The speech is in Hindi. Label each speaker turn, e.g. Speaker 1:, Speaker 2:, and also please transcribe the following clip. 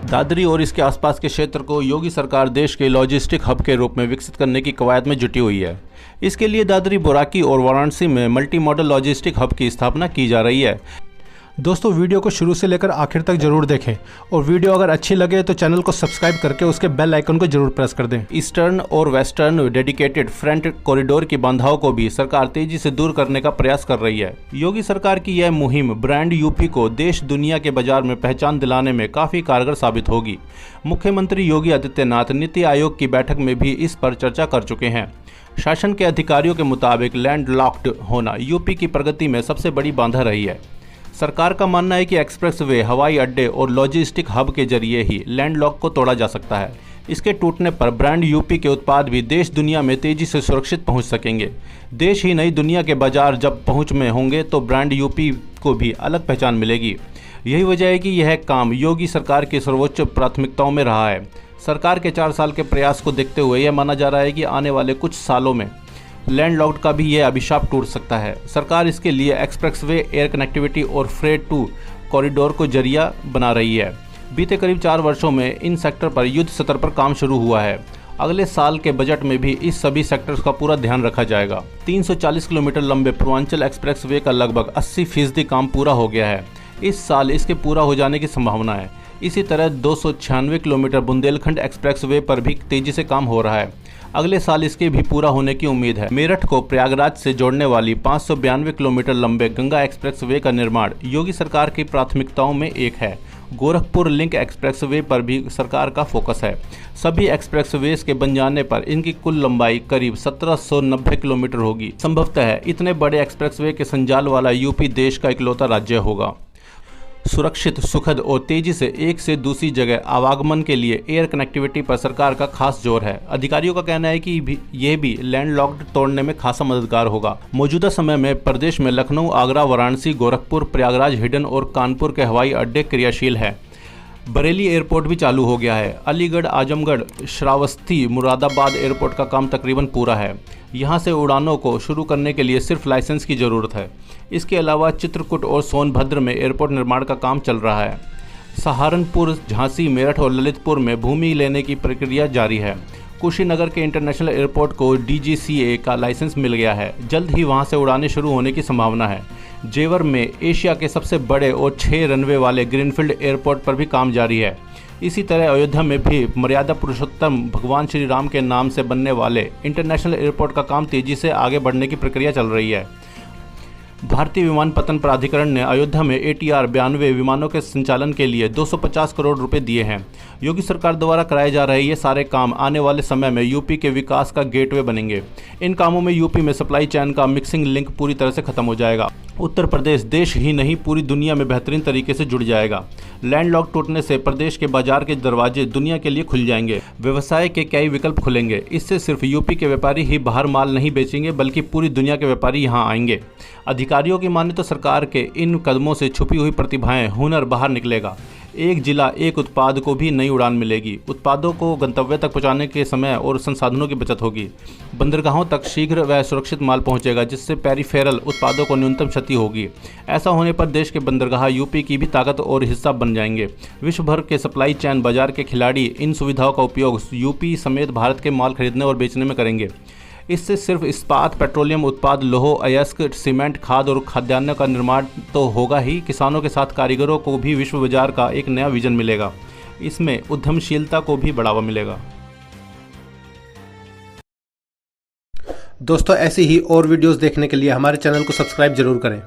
Speaker 1: दादरी और इसके आसपास के क्षेत्र को योगी सरकार देश के लॉजिस्टिक हब के रूप में विकसित करने की कवायद में जुटी हुई है। इसके लिए दादरी, बोराकी और वाराणसी में मल्टी मॉडल लॉजिस्टिक हब की स्थापना की जा रही है।
Speaker 2: दोस्तों, वीडियो को शुरू से लेकर आखिर तक जरूर देखें और वीडियो अगर अच्छी लगे तो चैनल को सब्सक्राइब करके उसके बेल आइकन को जरूर प्रेस कर दें।
Speaker 1: ईस्टर्न और वेस्टर्न डेडिकेटेड फ्रंट कॉरिडोर की बाधाओं को भी सरकार तेजी से दूर करने का प्रयास कर रही है। योगी सरकार की यह मुहिम ब्रांड यूपी को देश दुनिया के बाजार में पहचान दिलाने में काफी कारगर साबित होगी। मुख्यमंत्री योगी आदित्यनाथ नीति आयोग की बैठक में भी इस पर चर्चा कर चुके हैं। शासन के अधिकारियों के मुताबिक लैंड लॉक्ड होना यूपी की प्रगति में सबसे बड़ी बाधा रही है। सरकार का मानना है कि एक्सप्रेसवे, हवाई अड्डे और लॉजिस्टिक हब के जरिए ही लैंडलॉक को तोड़ा जा सकता है। इसके टूटने पर ब्रांड यूपी के उत्पाद भी देश दुनिया में तेजी से सुरक्षित पहुंच सकेंगे। देश ही नहीं, दुनिया के बाजार जब पहुंच में होंगे तो ब्रांड यूपी को भी अलग पहचान मिलेगी। यही वजह है कि यह काम योगी सरकार की सर्वोच्च प्राथमिकताओं में रहा है। सरकार के 4 साल के प्रयास को देखते हुए यह माना जा रहा है कि आने वाले कुछ सालों में लैंडलॉक्ड का भी यह अभिशाप टूट सकता है। सरकार इसके लिए एक्सप्रेसवे, एयर कनेक्टिविटी और फ्रेट टू कॉरिडोर को जरिया बना रही है। बीते करीब 4 वर्षों में इन सेक्टर पर युद्ध स्तर पर काम शुरू हुआ है। अगले साल के बजट में भी इस सभी सेक्टर्स का पूरा ध्यान रखा जाएगा। 340 किलोमीटर लंबे पूर्वांचल एक्सप्रेसवे का लगभग 80% काम पूरा हो गया है। इस साल इसके पूरा हो जाने की संभावना है। इसी तरह 296 किलोमीटर बुंदेलखंड एक्सप्रेसवे पर भी तेजी से काम हो रहा है। अगले साल इसके भी पूरा होने की उम्मीद है। मेरठ को प्रयागराज से जोड़ने वाली 592 किलोमीटर लंबे गंगा एक्सप्रेसवे का निर्माण योगी सरकार की प्राथमिकताओं में एक है। गोरखपुर लिंक एक्सप्रेसवे पर भी सरकार का फोकस है। सभी एक्सप्रेसवेज के बन जाने पर इनकी कुल लंबाई करीब 1790 किलोमीटर होगी। संभवतः इतने बड़े एक्सप्रेसवे के संजाल वाला यूपी देश का इकलौता राज्य होगा। सुरक्षित, सुखद और तेजी से एक से दूसरी जगह आवागमन के लिए एयर कनेक्टिविटी पर सरकार का खास जोर है। अधिकारियों का कहना है कि यह भी लैंडलॉक्ड तोड़ने में खासा मददगार होगा। मौजूदा समय में प्रदेश में लखनऊ, आगरा, वाराणसी, गोरखपुर, प्रयागराज, हिडन और कानपुर के हवाई अड्डे क्रियाशील हैं। बरेली एयरपोर्ट भी चालू हो गया है। अलीगढ़, आजमगढ़, श्रावस्ती, मुरादाबाद एयरपोर्ट का काम तकरीबन पूरा है। यहां से उड़ानों को शुरू करने के लिए सिर्फ लाइसेंस की ज़रूरत है। इसके अलावा चित्रकूट और सोनभद्र में एयरपोर्ट निर्माण का काम चल रहा है। सहारनपुर, झांसी, मेरठ और ललितपुर में भूमि लेने की प्रक्रिया जारी है। कुशीनगर के इंटरनेशनल एयरपोर्ट को DGCA का लाइसेंस मिल गया है। जल्द ही वहां से उड़ानें शुरू होने की संभावना है। जेवर में एशिया के सबसे बड़े और 6 रनवे वाले ग्रीनफील्ड एयरपोर्ट पर भी काम जारी है। इसी तरह अयोध्या में भी मर्यादा पुरुषोत्तम भगवान श्री राम के नाम से बनने वाले इंटरनेशनल एयरपोर्ट का काम तेजी से आगे बढ़ने की प्रक्रिया चल रही है। भारतीय विमानपत्तन प्राधिकरण ने अयोध्या में ATR 92 विमानों के संचालन के लिए 250 करोड़ रुपए दिए हैं। योगी सरकार द्वारा कराए जा रहे ये सारे काम आने वाले समय में यूपी के विकास का गेटवे बनेंगे। इन कामों में यूपी में सप्लाई चेन का मिक्सिंग लिंक पूरी तरह से खत्म हो जाएगा। उत्तर प्रदेश देश ही नहीं, पूरी दुनिया में बेहतरीन तरीके से जुड़ जाएगा। लैंडलॉक टूटने से प्रदेश के बाजार के दरवाजे दुनिया के लिए खुल जाएंगे। व्यवसाय के कई विकल्प खुलेंगे। इससे सिर्फ यूपी के व्यापारी ही बाहर माल नहीं बेचेंगे, बल्कि पूरी दुनिया के व्यापारी यहां आएंगे। अधिकारियों की माने तो सरकार के इन कदमों से छुपी हुई प्रतिभाएं, हुनर बाहर निकलेगा। एक जिला, एक उत्पाद को भी नई उड़ान मिलेगी। उत्पादों को गंतव्य तक पहुंचाने के समय और संसाधनों की बचत होगी। बंदरगाहों तक शीघ्र व सुरक्षित माल पहुंचेगा, जिससे पेरिफेरल उत्पादों को न्यूनतम क्षति होगी। ऐसा होने पर देश के बंदरगाह यूपी की भी ताकत और हिस्सा बन जाएंगे। विश्व भर के सप्लाई चेन बाजार के खिलाड़ी इन सुविधाओं का उपयोग यूपी समेत भारत के माल खरीदने और बेचने में करेंगे। इससे सिर्फ इस्पात, पेट्रोलियम उत्पाद, लोह अयस्क, सीमेंट, खाद और खाद्यान्न का निर्माण तो होगा ही, किसानों के साथ कारीगरों को भी विश्व बाजार का एक नया विजन मिलेगा। इसमें उद्यमशीलता को भी बढ़ावा मिलेगा।
Speaker 2: दोस्तों, ऐसी ही और वीडियोस देखने के लिए हमारे चैनल को सब्सक्राइब जरूर करें।